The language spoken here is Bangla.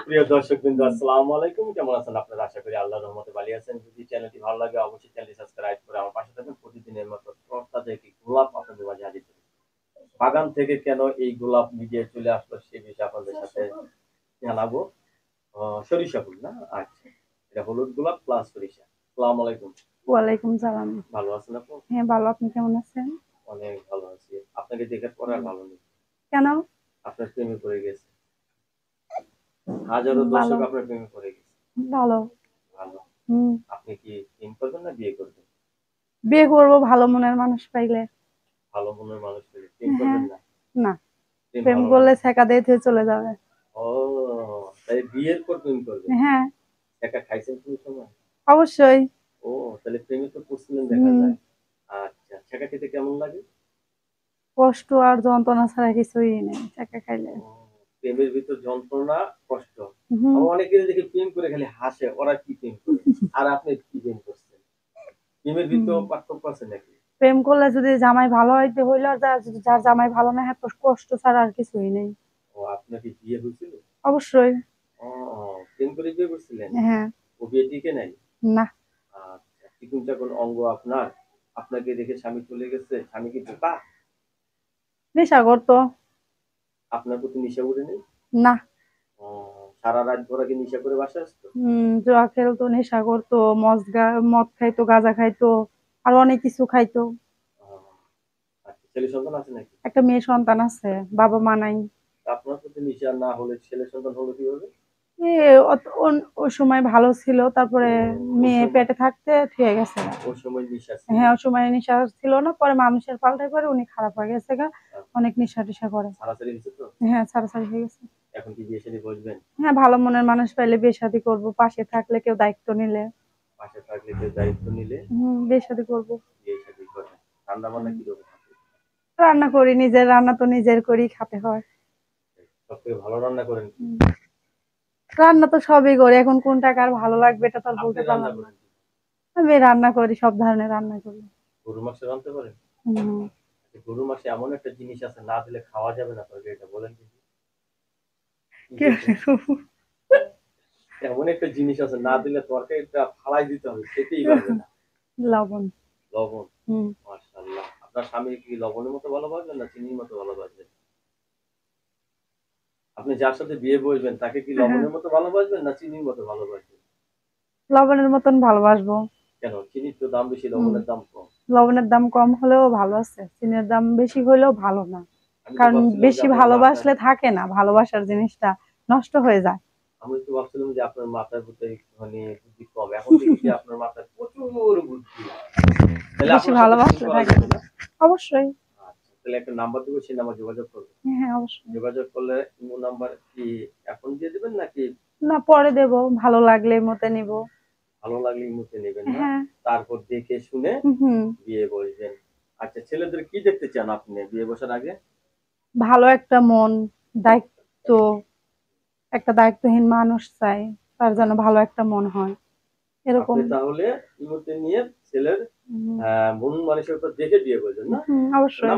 প্রিয় দর্শকবৃন্দ, আসসালামু আলাইকুম। কেমন আছেন আপনারা? আশা করি আল্লাহর রহমতে ভালো আছেন। যদি চ্যানেলটি ভালো লাগে অবশ্যই চ্যানেলটি সাবস্ক্রাইব করে আমার পাশে থাকবেন। প্রতিদিনের মতো তরতাজা একটি গোলাপ আপনাদের মাঝে হাজির করি। বাগান থেকে কেন এই গোলাপ ভিডিও চলে আসলো সে বিষয়ে আপনাদের সাথে জানাবো। সরিষা ফুল না? আচ্ছা। এটা হলুদ গোলাপ প্লাস সরিষা। আসসালামু আলাইকুম। ওয়ালাইকুম সালাম। ভালো আছেন আপু? হ্যাঁ, ভালো। আপনি কেমন আছেন? অনেক ভালো আছি। আপনাকে দেখে পরে আর ভালো নেই। কেন? আপনার প্রেমে পড়ে গেছে। হাজারো ভালো। দর্শক আপনার প্রেমে পড়ে গেছে। ভালো। ভালো। হুম। আপনি কি প্রেম করবেন না বিয়ে করবেন? বিয়ে করবো ভালো মনের মানুষ পাইলে। ভালো মনের মানুষ পেলে প্রেম হ্যাঁ। করবেন না? না, প্রেম প্রেম ভালো করলে লাগে। ছেকা দিয়ে চলে যাবে। ও, তাই বিয়ের পর প্রেম করবেন? হ্যাঁ, একা খাইছেন কোন সময়? অবশ্যই। ও, তাহলে প্রেমে তো পড়ছিলেন দেখা হুম। যায়। আচ্ছা, ছেঁকা খেতে কেমন লাগে? কষ্ট আর যন্ত্রণা ছাড়া কিছুই নেই ছেকা খাইলে। ও, প্রেমের ভিতর যন্ত্রণা, কষ্ট। হুম। আবার অনেকের দেখি প্রেম করে খালি হাসে। ওরা কি প্রেম করে? আর আপনি কি প্রেম করছেন? প্রেমের হুম। ভিতর পার্থক্য আছে নাকি? প্রেম করলে যদি জামাই ভালো হইতে হইলো, আর যার জামাই ভালো না হয়, কষ্ট ছাড়া আর কিছুই নেই। ও, আপনার কি বিয়ে হয়েছিল? অবশ্যই। ও, প্রেম করে বিয়ে করছিলেন? হ্যাঁ। ও বিয়ে টিকে নাই? না। আচ্ছা, চিকন চাকন অঙ্গ আপনার। আপনাকে দেখে স্বামী চলে গেছে। স্বামী কি বোকা? নেশা করতো। আপনার প্রতি নেশা উঠেনি? না। ও, সারা রাত ভরা কি নেশা করে বাসায় আসতো? জুয়া খেলতো, নেশা করতো, মদ খাইতো, গাঁজা খাইতো, আর অনেক কিছু খাইতো। ও, আচ্ছা, ছেলে সন্তান আছে নাকি? একটা মেয়ে সন্তান আছে, বাবা মা নাই। আপনার প্রতি নেশা না হলে ছেলে সন্তান হলো কিভাবে? এ ওই সময় ভালো ছিল, তারপরে ও, ওই মেয়ে সময় পেটে থাকতে ঠিক গেছে গা। ওই সময় নেশা ছিল। হ্যাঁ, ওই সময় নেশা ছিল না, পরে মানুষের পাল্টায় পরে উনি খারাপ হয়ে গেছে গা। আচ্ছা, অনেক নেশা টেশা করে। ছাড়াছাড়ি হয়েছে তো? হ্যাঁ, ছাড়াছাড়ি হয়ে গেছে। এখন কি বিয়ে শাদী বসবেন? হ্যাঁ, ভালো মনের মানুষ পাইলে বিয়ে শাদী করবো, পাশে থাকলে, কেউ দায়িত্ব নিলে। পাশে থাকলে কেউ দায়িত্ব নিলে বিয়ে শাদী করবো। বিয়ে শাদী করবেন। রান্না বান্না হুম। কিরকম হবে? রান্না করি, নিজের রান্না তো নিজের করি খেতে হয়। সব থেকে ভালো রান্না করেন কি? হুম। রান্না তো সবই করি, এখন কোনটা কার ভালো লাগবে এটা তো আর আপনি বলতে রান্না পারলাম না। করেন কি? আমি রান্না করি, সব ধরনের রান্না করি। গরু মাংস রাঁধতে পারেন? হুম। আচ্ছা, গরু মাংসে এমন একটা জিনিস আছে না দিলে খাওয়া যাবে না, তরকারিটা বলেন দেখি। কি কি সেটা? বলবো? এমন একটা জিনিস আছে না দিলে তরকারিটা ফালাই দিতে হবে, খেতেই পারবে না। লবণ। লবণ। হুম। মাশাআল্লাহ। আপনার স্বামী কি লবণের মতো ভালোবাসবেন না চিনির মতো ভালোবাসবেন? আপনি যার সাথে বিয়ে বসবেন তাকে কি হ্যাঁ, লবণের মতো ভালোবাসবেন না চিনির মতো ভালোবাসবেন? লবণের মতন ভালোবাসবো। কেন? চিনির তো দাম বেশি, হুম। লবণের দাম কম। লবণের দাম কম হলেও ভালো আছে, চিনির দাম বেশি হলেও ভালো না। আমি তো কারণ ভাবছিলাম যে বেশি আপনার মাথায় ভালোবাসলে থাকে না, ভালোবাসার জিনিসটা নষ্ট হয়ে যায়। আমি তো ভাবছিলাম যে আপনার মাথার ভিতরে একটুখানি বুদ্ধি কম। এখন দেখি যে আপনার মাথায় প্রচুর বুদ্ধি। তাহলে বেশি আপনার সাথে প্রেম ভালোবাসলে করা থাকে যাবে না। না? অবশ্যই। আচ্ছা, তাহলে একটা নাম্বার দিব, সেই নাম্বার যোগাযোগ করবেন। হ্যাঁ, অবশ্যই। যোগাযোগ করলে ইমো নাম্বার কি এখন দিয়ে দিবেন নাকি না, পরে দেব, ভালো লাগলে মতে নিব। ভালো লাগলে ইমোতে নেবেন না? হ্যাঁ। তারপর দেখে শুনে হুম। বিয়ে বসবেন। আচ্ছা, ছেলেদের কি দেখতে চান আপনি বিয়ে বসার আগে? ভালো একটা মন, দায়িত্ব, একটা দায়িত্বহীন মানুষ চাই, তার যেন ভালো একটা মন হয় এরকম। আপনি তাহলে ইমোতে নিয়ে ছেলের হুম। মন মানসিকতা দেখে বিয়ে করবেন না? অবশ্যই।